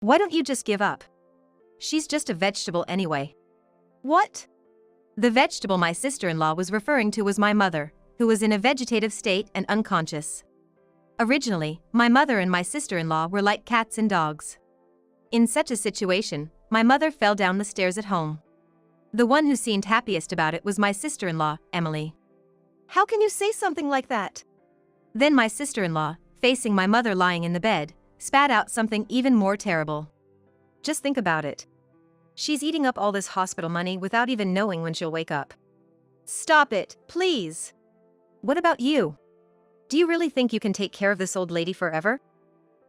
Why don't you just give up? She's just a vegetable anyway. What? The vegetable my sister-in-law was referring to was my mother, who was in a vegetative state and unconscious. Originally, my mother and my sister-in-law were like cats and dogs. In such a situation, my mother fell down the stairs at home. The one who seemed happiest about it was my sister-in-law, Emily. How can you say something like that? Then my sister-in-law, facing my mother lying in the bed, spat out something even more terrible. Just think about it. She's eating up all this hospital money without even knowing when she'll wake up. Stop it, please. What about you? Do you really think you can take care of this old lady forever?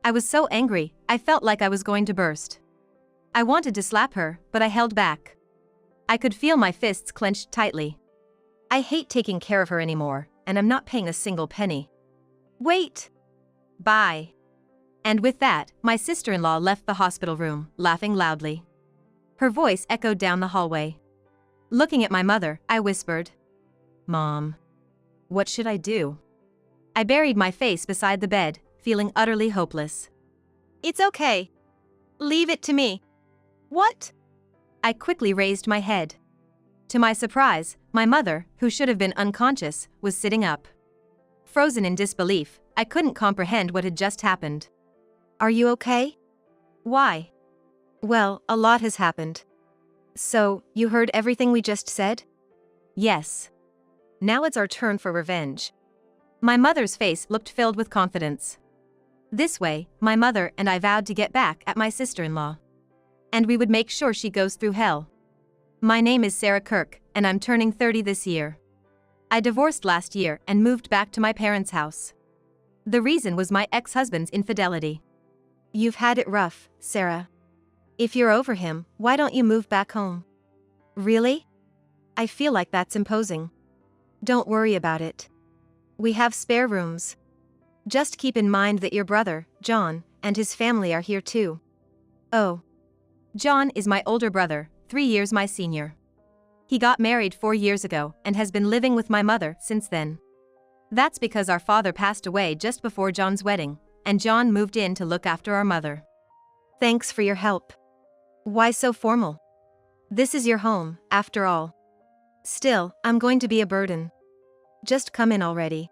I was so angry, I felt like I was going to burst. I wanted to slap her, but I held back. I could feel my fists clenched tightly. I hate taking care of her anymore, and I'm not paying a single penny. Wait. Bye. And with that, my sister-in-law left the hospital room, laughing loudly. Her voice echoed down the hallway. Looking at my mother, I whispered, "Mom, what should I do?" I buried my face beside the bed, feeling utterly hopeless. It's okay. Leave it to me. What? I quickly raised my head. To my surprise, my mother, who should have been unconscious, was sitting up. Frozen in disbelief, I couldn't comprehend what had just happened. Are you okay? Why? Well, a lot has happened. So, you heard everything we just said? Yes. Now it's our turn for revenge. My mother's face looked filled with confidence. This way, my mother and I vowed to get back at my sister-in-law. And we would make sure she goes through hell. My name is Sarah Kirk, and I'm turning 30 this year. I divorced last year and moved back to my parents' house. The reason was my ex-husband's infidelity. You've had it rough, Sarah. If you're over him, why don't you move back home? Really? I feel like that's imposing. Don't worry about it. We have spare rooms. Just keep in mind that your brother, John, and his family are here too. Oh. John is my older brother, 3 years my senior. He got married 4 years ago and has been living with my mother since then. That's because our father passed away just before John's wedding, and John moved in to look after our mother. Thanks for your help. Why so formal? This is your home, after all. Still, I'm going to be a burden. Just come in already.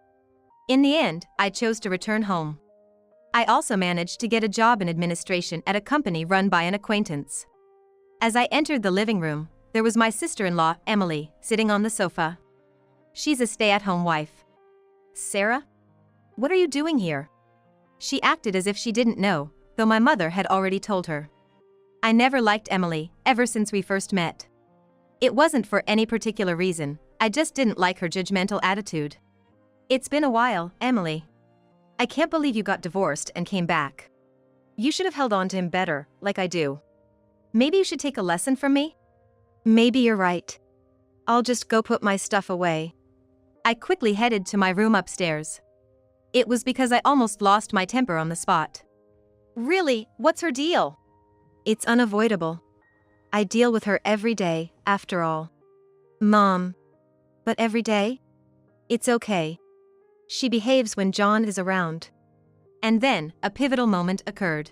In the end, I chose to return home. I also managed to get a job in administration at a company run by an acquaintance. As I entered the living room, there was my sister-in-law, Emily, sitting on the sofa. She's a stay-at-home wife. Sarah? What are you doing here? She acted as if she didn't know, though my mother had already told her. I never liked Emily, ever since we first met. It wasn't for any particular reason, I just didn't like her judgmental attitude. It's been a while, Emily. I can't believe you got divorced and came back. You should have held on to him better, like I do. Maybe you should take a lesson from me? Maybe you're right. I'll just go put my stuff away. I quickly headed to my room upstairs. It was because I almost lost my temper on the spot. Really, what's her deal? It's unavoidable. I deal with her every day, after all. Mom. But every day? It's okay. She behaves when John is around. And then, a pivotal moment occurred.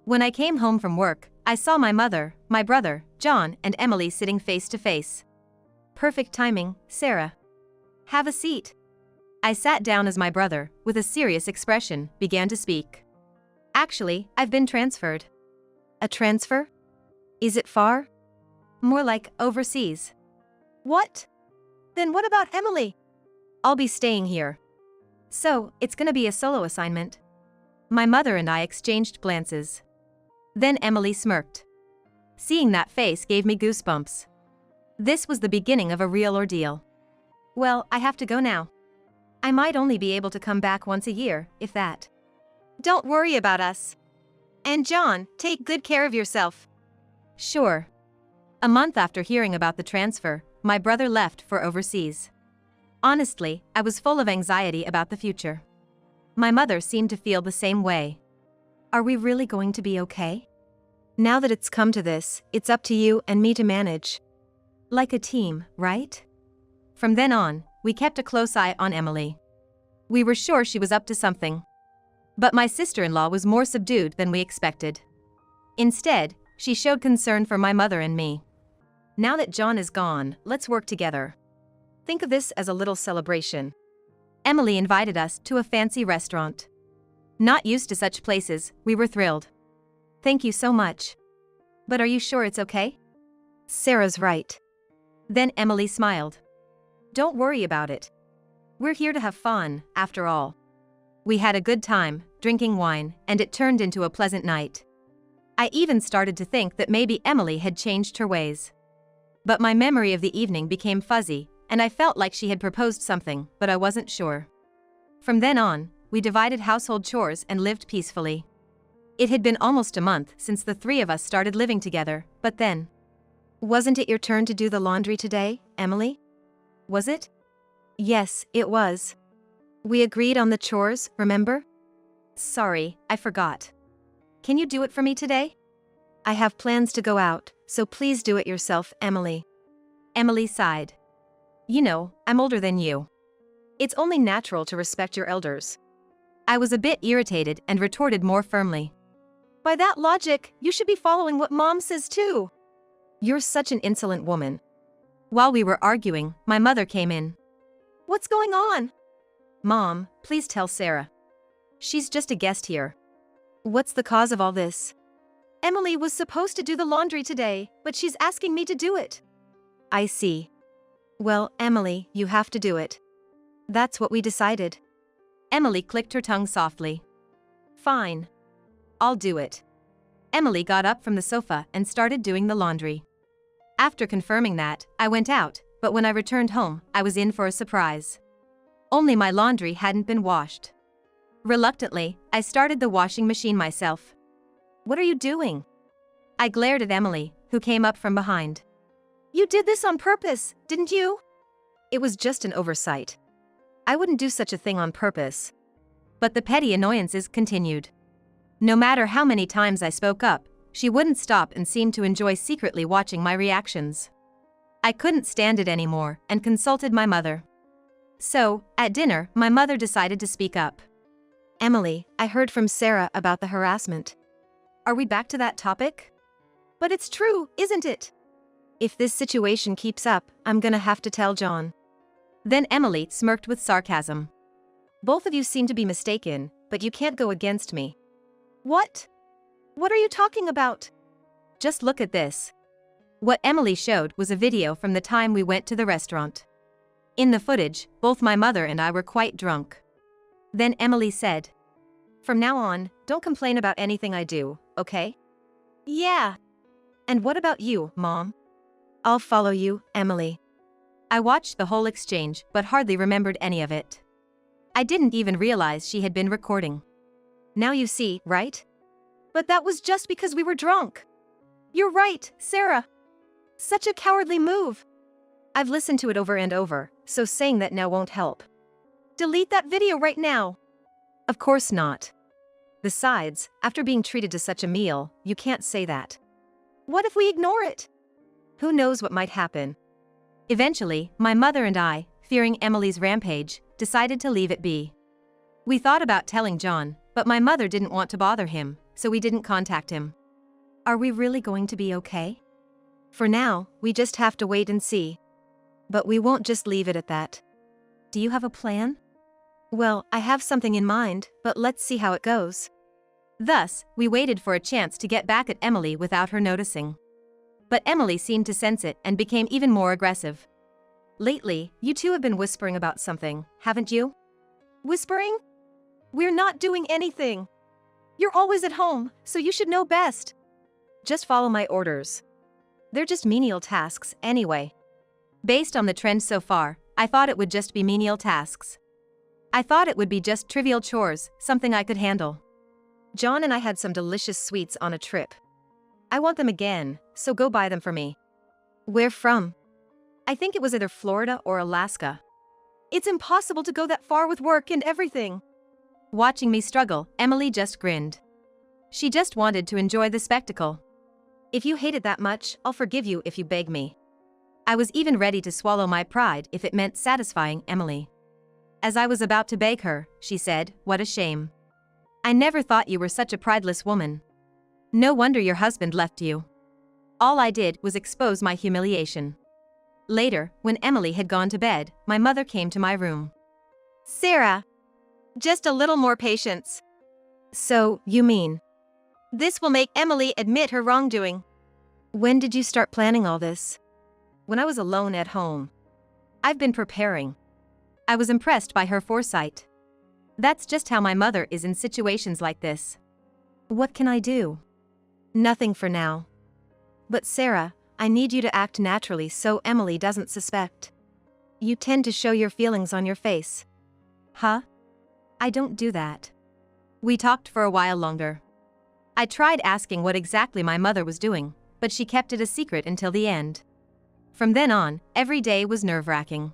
When I came home from work, I saw my mother, my brother, John, and Emily sitting face to face. Perfect timing, Sarah. Have a seat. I sat down as my brother, with a serious expression, began to speak. Actually, I've been transferred. A transfer? Is it far? More like overseas. What? Then what about Emily? I'll be staying here. So, it's gonna be a solo assignment. My mother and I exchanged glances. Then Emily smirked. Seeing that face gave me goosebumps. This was the beginning of a real ordeal. Well, I have to go now. I might only be able to come back once a year, if that. Don't worry about us. And John, take good care of yourself. Sure. A month after hearing about the transfer, my brother left for overseas. Honestly, I was full of anxiety about the future. My mother seemed to feel the same way. Are we really going to be okay? Now that it's come to this, it's up to you and me to manage. Like a team, right? From then on, we kept a close eye on Emily. We were sure she was up to something. But my sister-in-law was more subdued than we expected. Instead, she showed concern for my mother and me. Now that John is gone, let's work together. Think of this as a little celebration. Emily invited us to a fancy restaurant. Not used to such places, we were thrilled. Thank you so much. But are you sure it's okay? Sarah's right. Then Emily smiled. Don't worry about it. We're here to have fun, after all. We had a good time, drinking wine, and it turned into a pleasant night. I even started to think that maybe Emily had changed her ways. But my memory of the evening became fuzzy, and I felt like she had proposed something, but I wasn't sure. From then on, we divided household chores and lived peacefully. It had been almost a month since the three of us started living together, but then... Wasn't it your turn to do the laundry today, Emily? Was it? Yes, it was. We agreed on the chores, remember? Sorry, I forgot. Can you do it for me today? I have plans to go out, so please do it yourself, Emily. Emily sighed. You know, I'm older than you. It's only natural to respect your elders. I was a bit irritated and retorted more firmly. By that logic, you should be following what Mom says too. You're such an insolent woman. While we were arguing, my mother came in. What's going on? Mom, please tell Sarah. She's just a guest here. What's the cause of all this? Emily was supposed to do the laundry today, but she's asking me to do it. I see. Well, Emily, you have to do it. That's what we decided. Emily clicked her tongue softly. Fine. I'll do it. Emily got up from the sofa and started doing the laundry. After confirming that, I went out, but when I returned home, I was in for a surprise. Only my laundry hadn't been washed. Reluctantly, I started the washing machine myself. What are you doing? I glared at Emily, who came up from behind. You did this on purpose, didn't you? It was just an oversight. I wouldn't do such a thing on purpose. But the petty annoyances continued. No matter how many times I spoke up, she wouldn't stop and seemed to enjoy secretly watching my reactions. I couldn't stand it anymore and consulted my mother. So, at dinner, my mother decided to speak up. Emily, I heard from Sarah about the harassment. Are we back to that topic? But it's true, isn't it? If this situation keeps up, I'm gonna have to tell John. Then Emily smirked with sarcasm. Both of you seem to be mistaken, but you can't go against me. What? What are you talking about? Just look at this. What Emily showed was a video from the time we went to the restaurant. In the footage, both my mother and I were quite drunk. Then Emily said, "From now on, don't complain about anything I do, okay?" Yeah. And what about you, Mom? I'll follow you, Emily. I watched the whole exchange but hardly remembered any of it. I didn't even realize she had been recording. Now you see, right? But that was just because we were drunk. You're right, Sarah. Such a cowardly move. I've listened to it over and over, so saying that now won't help. Delete that video right now. Of course not. Besides, after being treated to such a meal, you can't say that. What if we ignore it? Who knows what might happen? Eventually, my mother and I, fearing Emily's rampage, decided to leave it be. We thought about telling John, but my mother didn't want to bother him, so we didn't contact him. Are we really going to be okay? For now, we just have to wait and see. But we won't just leave it at that. Do you have a plan? Well, I have something in mind, but let's see how it goes. Thus, we waited for a chance to get back at Emily without her noticing. But Emily seemed to sense it and became even more aggressive. Lately, you two have been whispering about something, haven't you? Whispering? We're not doing anything. You're always at home, so you should know best. Just follow my orders. They're just menial tasks anyway. Based on the trend so far, I thought it would just be menial tasks. I thought it would be just trivial chores, something I could handle. John and I had some delicious sweets on a trip. I want them again, so go buy them for me. Where from? I think it was either Florida or Alaska. It's impossible to go that far with work and everything. Watching me struggle, Emily just grinned. She just wanted to enjoy the spectacle. If you hate it that much, I'll forgive you if you beg me. I was even ready to swallow my pride if it meant satisfying Emily. As I was about to beg her, she said, "What a shame. I never thought you were such a prideless woman." No wonder your husband left you. All I did was expose my humiliation. Later, when Emily had gone to bed, my mother came to my room. Sarah, just a little more patience. So, you mean? This will make Emily admit her wrongdoing. When did you start planning all this? When I was alone at home. I've been preparing. I was impressed by her foresight. That's just how my mother is in situations like this. What can I do? Nothing for now. But Sarah, I need you to act naturally so Emily doesn't suspect. You tend to show your feelings on your face. Huh? I don't do that. We talked for a while longer. I tried asking what exactly my mother was doing, but she kept it a secret until the end. From then on, every day was nerve-wracking.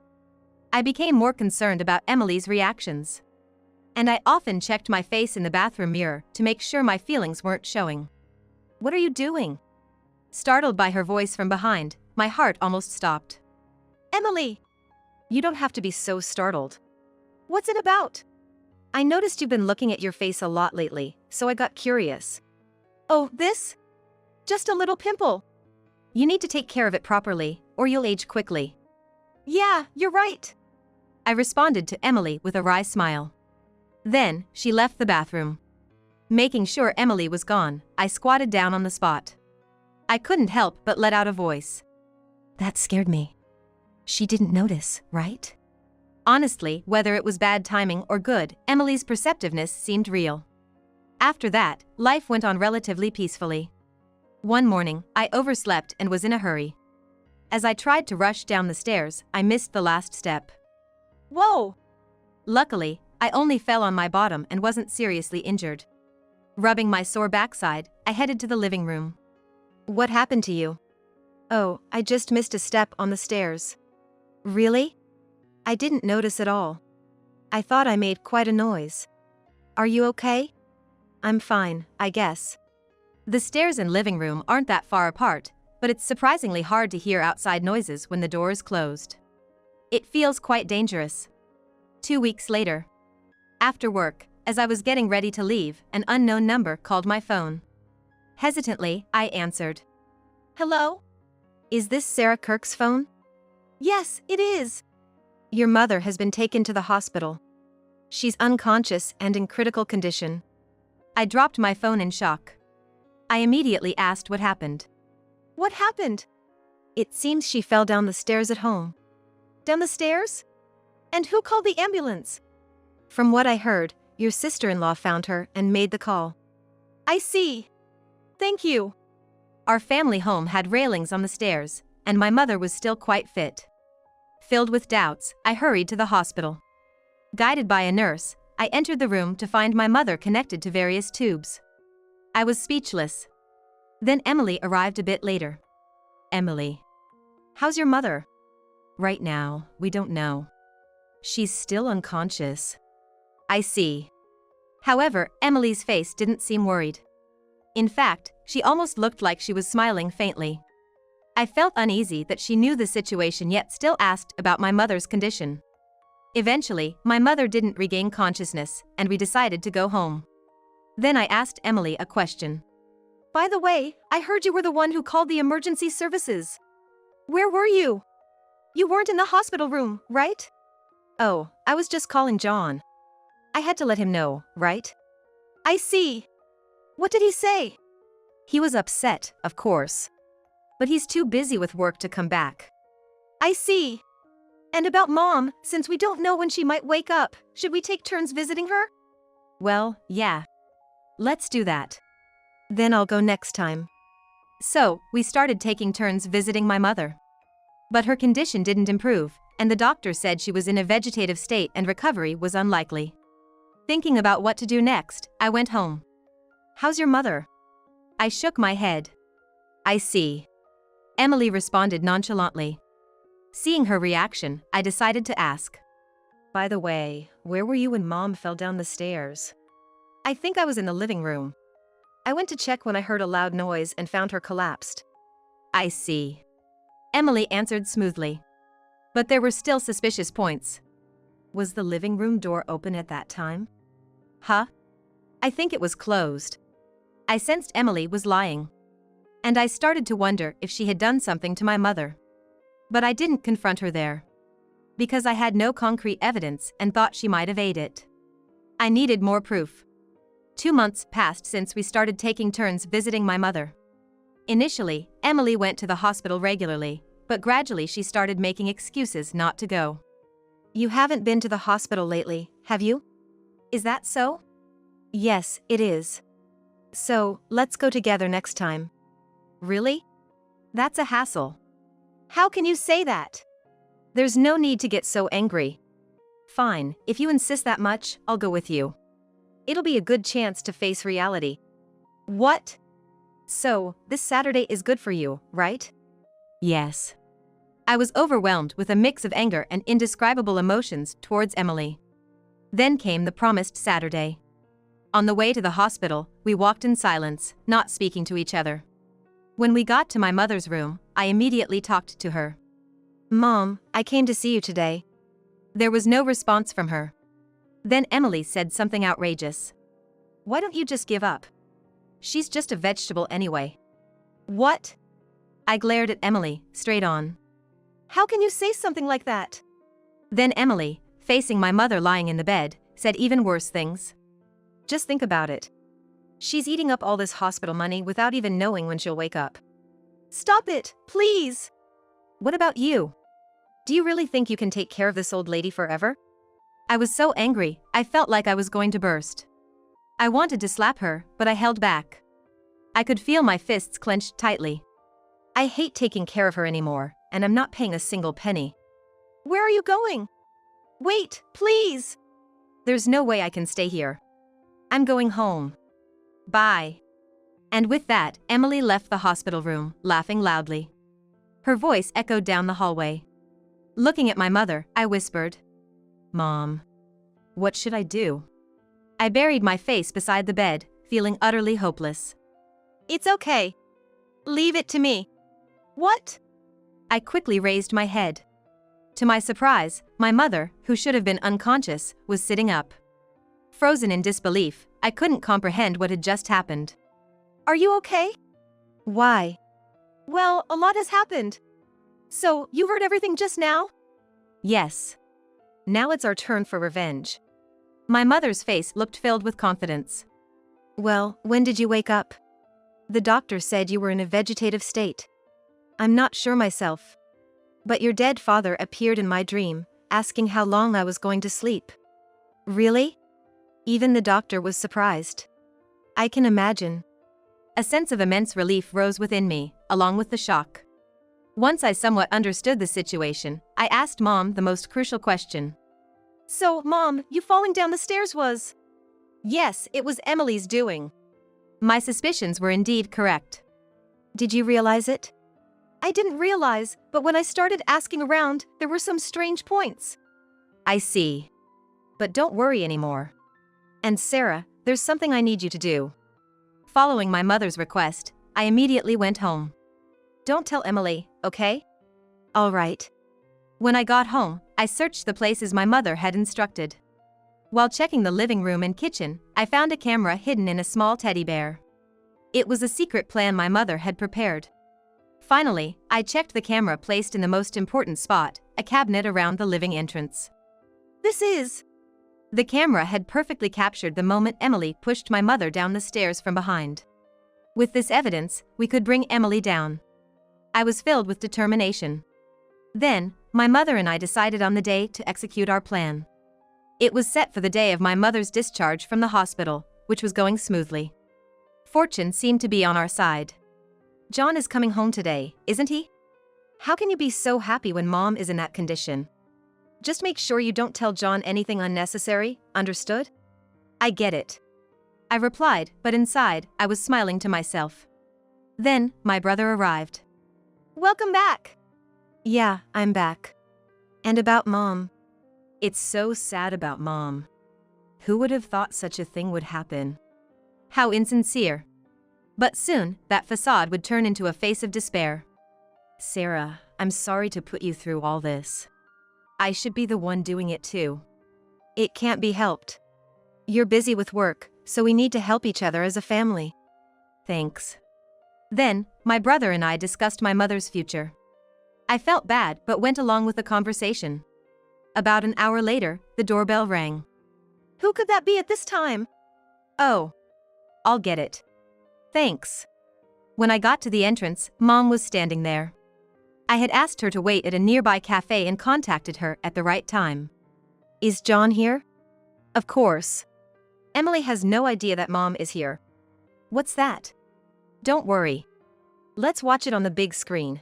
I became more concerned about Emily's reactions. And I often checked my face in the bathroom mirror to make sure my feelings weren't showing. What are you doing? Startled by her voice from behind, my heart almost stopped. Emily! You don't have to be so startled. What's it about? I noticed you've been looking at your face a lot lately, so I got curious. Oh, this? Just a little pimple. You need to take care of it properly, or you'll age quickly. Yeah, you're right. I responded to Emily with a wry smile. Then, she left the bathroom. Making sure Emily was gone, I squatted down on the spot. I couldn't help but let out a voice. That scared me. She didn't notice, right? Honestly, whether it was bad timing or good, Emily's perceptiveness seemed real. After that, life went on relatively peacefully. One morning, I overslept and was in a hurry. As I tried to rush down the stairs, I missed the last step. Whoa! Luckily, I only fell on my bottom and wasn't seriously injured. Rubbing my sore backside, I headed to the living room. What happened to you? Oh, I just missed a step on the stairs. Really? I didn't notice at all. I thought I made quite a noise. Are you okay? I'm fine, I guess. The stairs and living room aren't that far apart, but it's surprisingly hard to hear outside noises when the door is closed. It feels quite dangerous. 2 weeks later. After work, as I was getting ready to leave, an unknown number called my phone. Hesitantly, I answered. Hello? Is this Sarah Kirk's phone? Yes, it is. Your mother has been taken to the hospital. She's unconscious and in critical condition. I dropped my phone in shock. I immediately asked what happened. What happened? It seems she fell down the stairs at home. Down the stairs? And who called the ambulance? From what I heard, your sister-in-law found her and made the call. I see. Thank you. Our family home had railings on the stairs, and my mother was still quite fit. Filled with doubts, I hurried to the hospital. Guided by a nurse, I entered the room to find my mother connected to various tubes. I was speechless. Then Emily arrived a bit later. Emily. How's your mother? Right now, we don't know. She's still unconscious. I see. However, Emily's face didn't seem worried. In fact, she almost looked like she was smiling faintly. I felt uneasy that she knew the situation yet still asked about my mother's condition. Eventually, my mother didn't regain consciousness, and we decided to go home. Then I asked Emily a question. By the way, I heard you were the one who called the emergency services. Where were you? You weren't in the hospital room, right? Oh, I was just calling John. I had to let him know, right? I see. What did he say? He was upset, of course. But he's too busy with work to come back. I see. And about Mom, since we don't know when she might wake up, should we take turns visiting her? Well, yeah. Let's do that. Then I'll go next time. So, we started taking turns visiting my mother. But her condition didn't improve, and the doctor said she was in a vegetative state and recovery was unlikely. Thinking about what to do next, I went home. How's your mother? I shook my head. I see. Emily responded nonchalantly. Seeing her reaction, I decided to ask. By the way, where were you when Mom fell down the stairs? I think I was in the living room. I went to check when I heard a loud noise and found her collapsed. I see. Emily answered smoothly. But there were still suspicious points. Was the living room door open at that time? Huh? I think it was closed. I sensed Emily was lying. And I started to wonder if she had done something to my mother. But I didn't confront her there. Because I had no concrete evidence and thought she might evade it. I needed more proof. 2 months passed since we started taking turns visiting my mother. Initially, Emily went to the hospital regularly, but gradually she started making excuses not to go. You haven't been to the hospital lately, have you? Is that so? Yes, it is. So, let's go together next time. Really? That's a hassle. How can you say that? There's no need to get so angry. Fine, if you insist that much, I'll go with you. It'll be a good chance to face reality. What? So, this Saturday is good for you, right? Yes. I was overwhelmed with a mix of anger and indescribable emotions towards Emily. Then came the promised Saturday. On the way to the hospital, we walked in silence, not speaking to each other. When we got to my mother's room, I immediately talked to her. Mom, I came to see you today. There was no response from her. Then Emily said something outrageous. Why don't you just give up? She's just a vegetable anyway. What? I glared at Emily, straight on. How can you say something like that? Then Emily, facing my mother lying in the bed, said even worse things. Just think about it. She's eating up all this hospital money without even knowing when she'll wake up. Stop it, please! What about you? Do you really think you can take care of this old lady forever? I was so angry, I felt like I was going to burst. I wanted to slap her, but I held back. I could feel my fists clenched tightly. I hate taking care of her anymore, and I'm not paying a single penny. Where are you going? Wait, please! There's no way I can stay here. I'm going home. Bye. And with that, Emily left the hospital room, laughing loudly. Her voice echoed down the hallway. Looking at my mother, I whispered, Mom, what should I do? I buried my face beside the bed, feeling utterly hopeless. It's okay. Leave it to me. What? I quickly raised my head. To my surprise, my mother, who should have been unconscious, was sitting up. Frozen in disbelief, I couldn't comprehend what had just happened. Are you okay? Why? Well, a lot has happened. So, you heard everything just now? Yes. Now it's our turn for revenge. My mother's face looked filled with confidence. Well, when did you wake up? The doctor said you were in a vegetative state. I'm not sure myself. But your dead father appeared in my dream, asking how long I was going to sleep. Really? Even the doctor was surprised. I can imagine. A sense of immense relief rose within me, along with the shock. Once I somewhat understood the situation, I asked Mom the most crucial question. So, Mom, you falling down the stairs was? Yes, it was Emily's doing. My suspicions were indeed correct. Did you realize it? I didn't realize, but when I started asking around, there were some strange points. I see. But don't worry anymore. And Sarah, there's something I need you to do. Following my mother's request, I immediately went home. Don't tell Emily, okay? All right. When I got home, I searched the places my mother had instructed. While checking the living room and kitchen, I found a camera hidden in a small teddy bear. It was a secret plan my mother had prepared. Finally, I checked the camera placed in the most important spot, a cabinet around the living entrance. The camera had perfectly captured the moment Emily pushed my mother down the stairs from behind. With this evidence, we could bring Emily down. I was filled with determination. Then, my mother and I decided on the day to execute our plan. It was set for the day of my mother's discharge from the hospital, which was going smoothly. Fortune seemed to be on our side. John is coming home today, isn't he? How can you be so happy when Mom is in that condition? Just make sure you don't tell John anything unnecessary, understood? I get it. I replied, but inside, I was smiling to myself. Then, my brother arrived. Welcome back. Yeah, I'm back. And about Mom. It's so sad about Mom. Who would have thought such a thing would happen? How insincere. But soon, that facade would turn into a face of despair. Sarah, I'm sorry to put you through all this. I should be the one doing it too. It can't be helped. You're busy with work, so we need to help each other as a family. thanks. Then, my brother and I discussed my mother's future. I felt bad but went along with the conversation. About an hour later, the doorbell rang. Who could that be at this time? Oh. I'll get it. Thanks. When I got to the entrance, Mom was standing there. I had asked her to wait at a nearby cafe and contacted her at the right time. Is John here? Of course. Emily has no idea that Mom is here. What's that? Don't worry. Let's watch it on the big screen.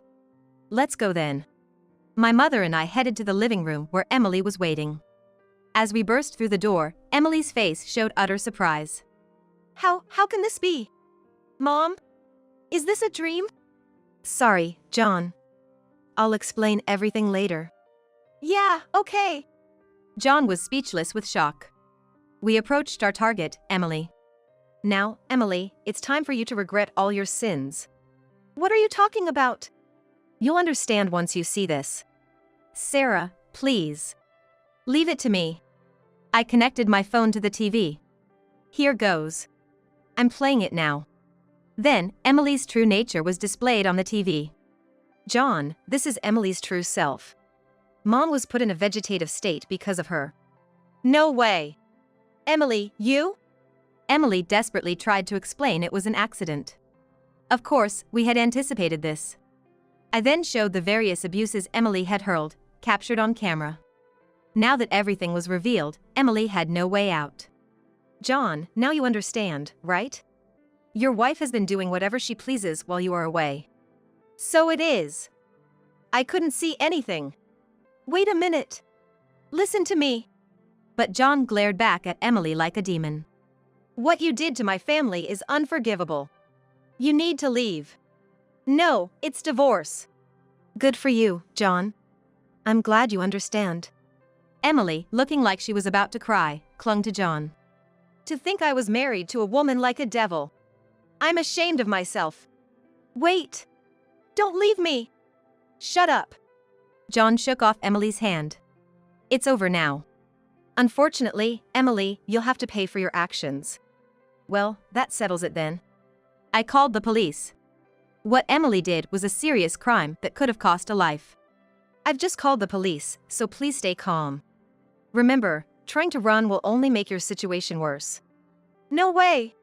Let's go then. My mother and I headed to the living room where Emily was waiting. As we burst through the door, Emily's face showed utter surprise. How can this be? Mom? Is this a dream? Sorry, John. I'll explain everything later. Yeah, okay. John was speechless with shock. We approached our target, Emily. Now, Emily, it's time for you to regret all your sins. What are you talking about? You'll understand once you see this. Sarah, please. Leave it to me. I connected my phone to the TV. Here goes. I'm playing it now. Then, Emily's true nature was displayed on the TV. John, this is Emily's true self. Mom was put in a vegetative state because of her. No way. Emily, you? Emily desperately tried to explain it was an accident. Of course, we had anticipated this. I then showed the various abuses Emily had hurled, captured on camera. Now that everything was revealed, Emily had no way out. John, now you understand, right? Your wife has been doing whatever she pleases while you are away. So it is. I couldn't see anything. Wait a minute. Listen to me. But John glared back at Emily like a demon. What you did to my family is unforgivable. You need to leave. No, it's divorce. Good for you, John. I'm glad you understand. Emily, looking like she was about to cry, clung to John. To think I was married to a woman like a devil. I'm ashamed of myself. Wait. Don't leave me. Shut up. John shook off Emily's hand. It's over now. Unfortunately, Emily, you'll have to pay for your actions. Well, that settles it then. I called the police. What Emily did was a serious crime that could have cost a life. I've just called the police, so please stay calm. Remember, trying to run will only make your situation worse. No way!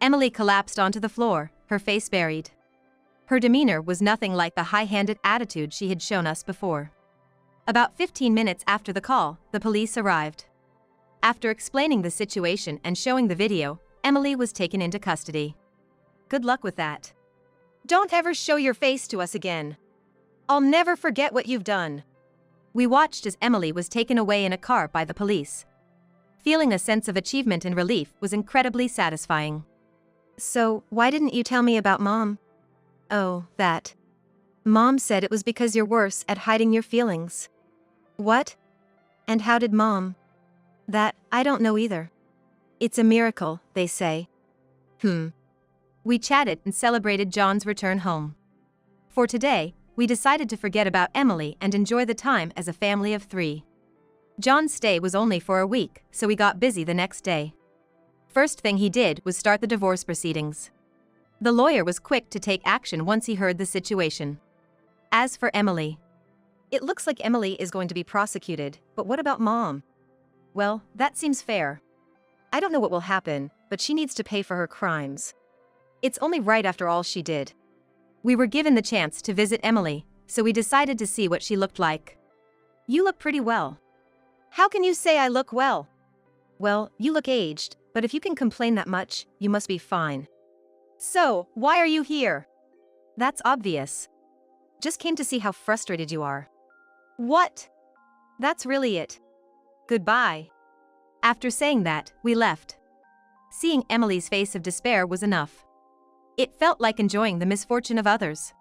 Emily collapsed onto the floor, her face buried. Her demeanor was nothing like the high-handed attitude she had shown us before. About 15 minutes after the call, the police arrived. After explaining the situation and showing the video, Emily was taken into custody. Good luck with that. Don't ever show your face to us again. I'll never forget what you've done. We watched as Emily was taken away in a car by the police. Feeling a sense of achievement and relief was incredibly satisfying. So, why didn't you tell me about Mom? Oh, that. Mom said it was because you're worse at hiding your feelings. What? And how did Mom? That, I don't know either. It's a miracle, they say. We chatted and celebrated John's return home. For today, we decided to forget about Emily and enjoy the time as a family of 3. John's stay was only for a week, so we got busy the next day. First thing he did was start the divorce proceedings. The lawyer was quick to take action once he heard the situation. As for Emily, it looks like Emily is going to be prosecuted, but what about Mom? Well, that seems fair. I don't know what will happen, but she needs to pay for her crimes. It's only right after all she did. We were given the chance to visit Emily, so we decided to see what she looked like. You look pretty well. How can you say I look well? Well, you look aged, but if you can complain that much, you must be fine. So, why are you here? That's obvious. Just came to see how frustrated you are. What? That's really it. Goodbye. After saying that, we left. Seeing Emily's face of despair was enough. It felt like enjoying the misfortune of others.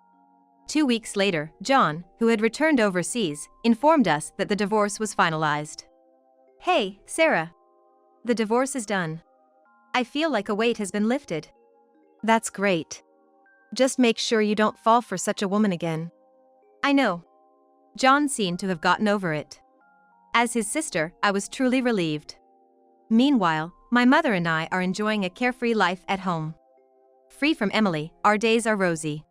2 weeks later, John, who had returned overseas, informed us that the divorce was finalized. Hey, Sarah. The divorce is done. I feel like a weight has been lifted. That's great. Just make sure you don't fall for such a woman again. I know. John seemed to have gotten over it. As his sister, I was truly relieved. Meanwhile, my mother and I are enjoying a carefree life at home. Free from Emily, our days are rosy.